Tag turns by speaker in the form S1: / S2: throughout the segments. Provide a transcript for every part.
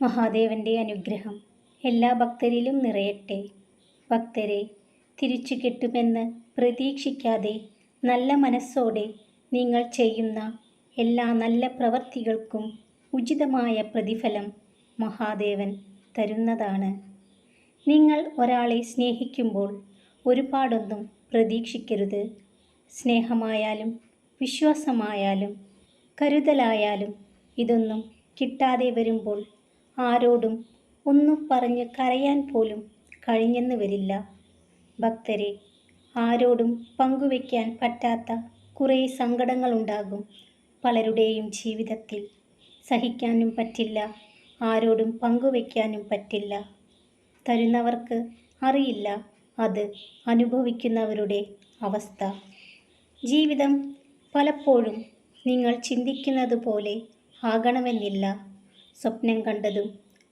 S1: മഹാദേവന്റെ അനുഗ്രഹം എല്ലാ ഭക്തരിലും നിറയട്ടെ. ഭക്തരെ തിരിച്ചു കിട്ടുമെന്ന് പ്രതീക്ഷിക്കാതെ നല്ല മനസ്സോടെ നിങ്ങൾ ചെയ്യുന്ന എല്ലാ നല്ല പ്രവർത്തികൾക്കും ഉചിതമായ പ്രതിഫലം മഹാദേവൻ തരുന്നതാണ്. നിങ്ങൾ ഒരാളെ സ്നേഹിക്കുമ്പോൾ ഒരുപാടൊന്നും പ്രതീക്ഷിക്കരുത്. സ്നേഹമായാലും വിശ്വാസമായാലും കരുതലായാലും ഇതൊന്നും കിട്ടാതെ വരുമ്പോൾ ആരോടും ഒന്നും പറഞ്ഞ് കരയാൻ പോലും കഴിഞ്ഞെന്ന് വരില്ല. ഭക്തരെ, ആരോടും പങ്കുവയ്ക്കാൻ പറ്റാത്ത കുറേ സങ്കടങ്ങളുണ്ടാകും പലരുടെയും ജീവിതത്തിൽ. സഹിക്കാനും പറ്റില്ല, ആരോടും പങ്കുവയ്ക്കാനും പറ്റില്ല. തരുന്നവർക്ക് അറിയില്ല അത് അനുഭവിക്കുന്നവരുടെ അവസ്ഥ. ജീവിതം പലപ്പോഴും നിങ്ങൾ ചിന്തിക്കുന്നത് പോലെ ആകണമെന്നില്ല. സ്വപ്നം കണ്ടതും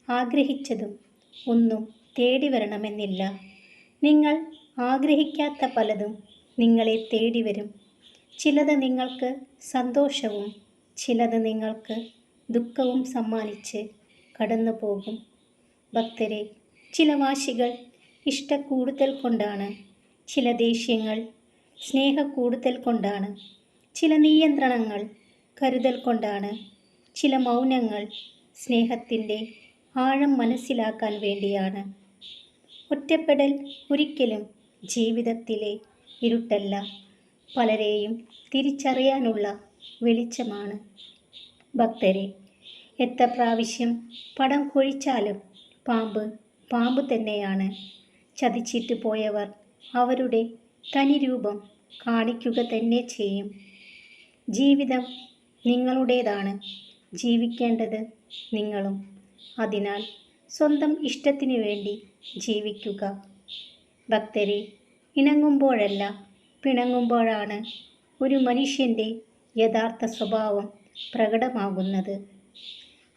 S1: ആഗ്രഹിച്ചതും ഒന്നും തേടി വരണമെന്നില്ല. നിങ്ങൾ ആഗ്രഹിക്കാത്ത പലതും നിങ്ങളെ തേടി വരും. ചിലത് നിങ്ങൾക്ക് സന്തോഷവും ചിലത് നിങ്ങൾക്ക് ദുഃഖവും സമ്മാനിച്ച് കടന്നു പോകും. ഭക്തരെ, ചില വാശികൾ ഇഷ്ടക്കൂടുതൽ കൊണ്ടാണ്, ചില ദേഷ്യങ്ങൾ സ്നേഹക്കൂടുതൽ കൊണ്ടാണ്, ചില നിയന്ത്രണങ്ങൾ കരുതൽ കൊണ്ടാണ്, ചില മൗനങ്ങൾ സ്നേഹത്തിൻ്റെ ആഴം മനസ്സിലാക്കാൻ വേണ്ടിയാണ്. ഒറ്റപ്പെടൽ ഒരിക്കലും ജീവിതത്തിലെ ഇരുട്ടല്ല, പലരെയും തിരിച്ചറിയാനുള്ള വെളിച്ചമാണ്. ഭക്തരെ, എത്ര പ്രാവശ്യം പടം കൊഴിച്ചാലും പാമ്പ് പാമ്പ് തന്നെയാണ്. ചതിച്ചിട്ട് പോയവർ അവരുടെ തനിരൂപം കാണിക്കുക തന്നെ ചെയ്യും. ജീവിതം നിങ്ങളുടേതാണ്, ജീവിക്കേണ്ടത് നിങ്ങളും. അതിനാൽ സ്വന്തം ഇഷ്ടത്തിനു വേണ്ടി ജീവിക്കുക. ഭക്തരെ, ഇണങ്ങുമ്പോഴല്ല പിണങ്ങുമ്പോഴാണ് ഒരു മനുഷ്യൻ്റെ യഥാർത്ഥ സ്വഭാവം പ്രകടമാകുന്നത്.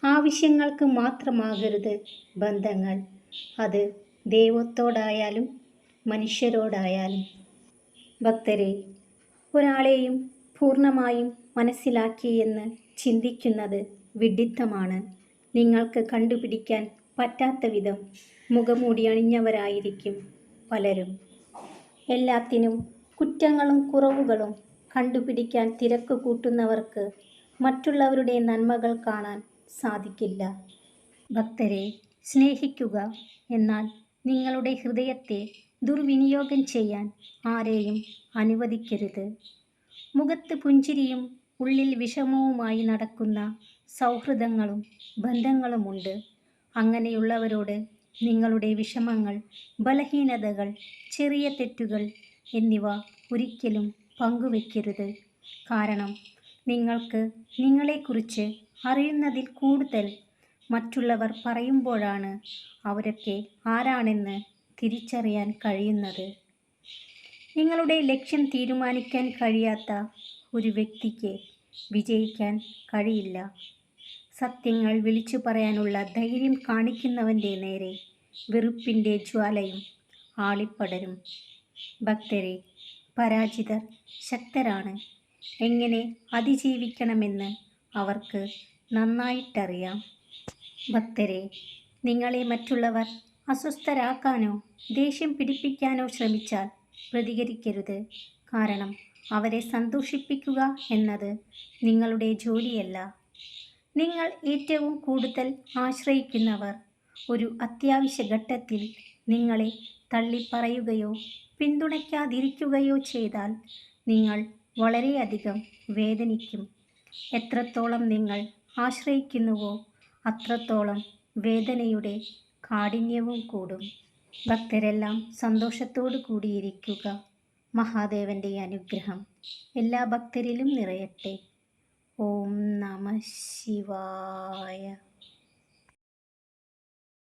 S1: ആവശ്യങ്ങൾക്ക് മാത്രമാകരുത് ബന്ധങ്ങൾ, അത് ദൈവത്തോടായാലും മനുഷ്യരോടായാലും. ഭക്തരെ, ഒരാളെയും പൂർണ്ണമായും മനസ്സിലാക്കിയെന്ന് ചിന്തിക്കുന്നത് വിഡ്ഢിത്തമാണ്. നിങ്ങൾക്ക് കണ്ടുപിടിക്കാൻ പറ്റാത്ത വിധം മുഖംമൂടി അണിഞ്ഞവരായിരിക്കും പലരും. എല്ലാത്തിനും കുറ്റങ്ങളും കുറവുകളും കണ്ടുപിടിക്കാൻ തിരക്ക് കൂട്ടുന്നവർക്ക് മറ്റുള്ളവരുടെ നന്മകൾ കാണാൻ സാധിക്കില്ല. ഭക്തരെ, സ്നേഹിക്കുക, എന്നാൽ നിങ്ങളുടെ ഹൃദയത്തെ ദുർവിനിയോഗം ചെയ്യാൻ ആരെയും അനുവദിക്കരുത്. മുഖത്ത് പുഞ്ചിരിയും ഉള്ളിൽ വിഷമവുമായി നടക്കുന്ന സൗഹൃദങ്ങളും ബന്ധങ്ങളുമുണ്ട്. അങ്ങനെയുള്ളവരോട് നിങ്ങളുടെ വിഷമങ്ങൾ, ബലഹീനതകൾ, ചെറിയ തെറ്റുകൾ എന്നിവ ഒരിക്കലും പങ്കുവെക്കരുത്. കാരണം നിങ്ങൾക്ക് നിങ്ങളെക്കുറിച്ച് അറിയുന്നതിൽ കൂടുതൽ മറ്റുള്ളവർ പറയുമ്പോഴാണ് അവരൊക്കെ ആരാണെന്ന് തിരിച്ചറിയാൻ കഴിയുന്നത്. നിങ്ങളുടെ ലക്ഷ്യം തീരുമാനിക്കാൻ കഴിയാത്ത ഒരു വ്യക്തിക്ക് വിജയിക്കാൻ കഴിയില്ല. സത്യങ്ങൾ വിളിച്ചു പറയാനുള്ള ധൈര്യം കാണിക്കുന്നവൻ്റെ നേരെ വെറുപ്പിൻ്റെ ജ്വാലയും ആളിപ്പടരും. ഭക്തരെ, പരാജിതർ ശക്തരാണ്. എങ്ങനെ അതിജീവിക്കണമെന്ന് അവർക്ക് നന്നായിട്ടറിയാം. ഭക്തരെ, നിങ്ങളെ മറ്റുള്ളവർ അസ്വസ്ഥരാക്കാനോ ദേഷ്യം പിടിപ്പിക്കാനോ ശ്രമിച്ചാൽ പ്രതികരിക്കരുത്. കാരണം അവരെ സന്തോഷിപ്പിക്കുക എന്നത് നിങ്ങളുടെ ജോലിയല്ല. നിങ്ങൾ ഏറ്റവും കൂടുതൽ ആശ്രയിക്കുന്നവർ ഒരു അത്യാവശ്യ ഘട്ടത്തിൽ നിങ്ങളെ തള്ളിപ്പറയുകയോ പിന്തുണയ്ക്കാതിരിക്കുകയോ ചെയ്താൽ നിങ്ങൾ വളരെയധികം വേദനിക്കും. എത്രത്തോളം നിങ്ങൾ ആശ്രയിക്കുന്നുവോ അത്രത്തോളം വേദനയുടെ കാഠിന്യവും കൂടും. ഭക്തരെല്ലാം സന്തോഷത്തോടു കൂടിയിരിക്കുക. മഹാദേവന്റെ അനുഗ്രഹം എല്ലാ ഭക്തരിലും നിറയട്ടെ. ഓം നമഃ ശിവായ.